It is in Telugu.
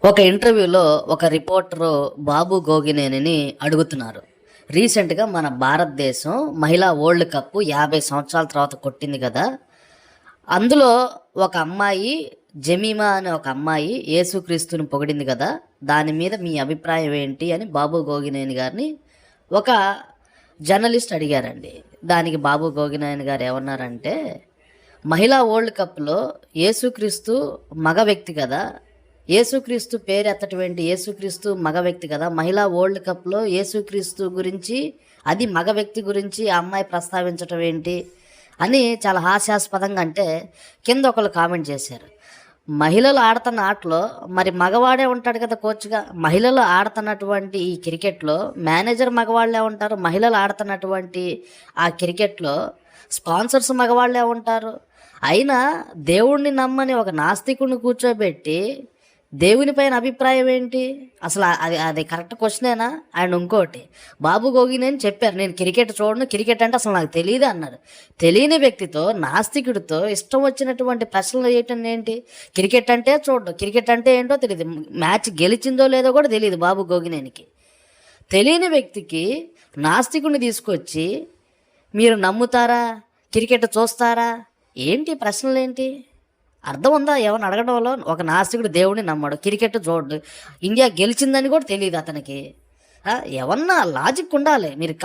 ఒక ఇంటర్వ్యూలో ఒక రిపోర్టరు బాబు గోగినేనిని అడుగుతున్నారు. రీసెంట్గా మన భారతదేశం మహిళా వరల్డ్ కప్ 50 సంవత్సరాల తర్వాత కొట్టింది కదా. అందులో ఒక అమ్మాయి జమీమా అనే ఒక అమ్మాయి యేసుక్రీస్తుని పొగిడింది కదా. దాని మీద మీ అభిప్రాయం ఏంటి అని బాబు గోగినేని గారిని ఒక జర్నలిస్ట్ అడిగారండి. దానికి బాబు గోగినేని గారు ఏమన్నారంటే, మహిళా వరల్డ్ కప్లో యేసుక్రీస్తు మగ వ్యక్తి కదా, యేసుక్రీస్తు పేరు ఎత్తటువంటి యేసుక్రీస్తు మగ వ్యక్తి కదా, మహిళా వరల్డ్ కప్లో యేసుక్రీస్తు గురించి, అది మగ వ్యక్తి గురించి ఆ అమ్మాయి ప్రస్తావించటం ఏంటి అని చాలా హాస్యాస్పదంగా అంటే, కింద ఒకళ్ళు కామెంట్ చేశారు, మహిళలు ఆడుతున్న ఆటలో మరి మగవాడే ఉంటాడు కదా కోచ్గా. మహిళలు ఆడుతున్నటువంటి ఈ క్రికెట్లో మేనేజర్ మగవాళ్ళే ఉంటారు. మహిళలు ఆడుతున్నటువంటి ఆ క్రికెట్లో స్పాన్సర్స్ మగవాళ్ళే ఉంటారు. అయినా దేవుణ్ణి నమ్మని ఒక నాస్తికుడిని కూర్చోబెట్టి దేవుని పైన అభిప్రాయం ఏంటి అసలు? అది అది కరెక్ట్ క్వశ్చనేనా? అండ్ ఇంకోటి, బాబు గోగినేని చెప్పారు, నేను క్రికెట్ చూడను, క్రికెట్ అంటే అసలు నాకు తెలియదు అన్నారు. తెలియని వ్యక్తితో, నాస్తికుడితో ఇష్టం వచ్చినటువంటి ప్రశ్నలు వేయటం ఏంటి? క్రికెట్ అంటే చూడడం, క్రికెట్ అంటే ఏంటో తెలియదు, మ్యాచ్ గెలిచిందో లేదో కూడా తెలియదు బాబు గోగినేనికి. తెలియని వ్యక్తికి నాస్తికుడిని తీసుకొచ్చి మీరు నమ్ముతారా, క్రికెట్ చూస్తారా, ఏంటి ప్రశ్నలు ఏంటి? అర్థం ఉందా ఏమన్నా అడగడంలో? ఒక నాస్తికుడు దేవుడిని నమ్మడు, క్రికెట్ చూడడు, ఇండియా గెలిచిందని కూడా తెలియదు అతనికి. ఏమన్నా లాజిక్ ఉండాలి. మీరు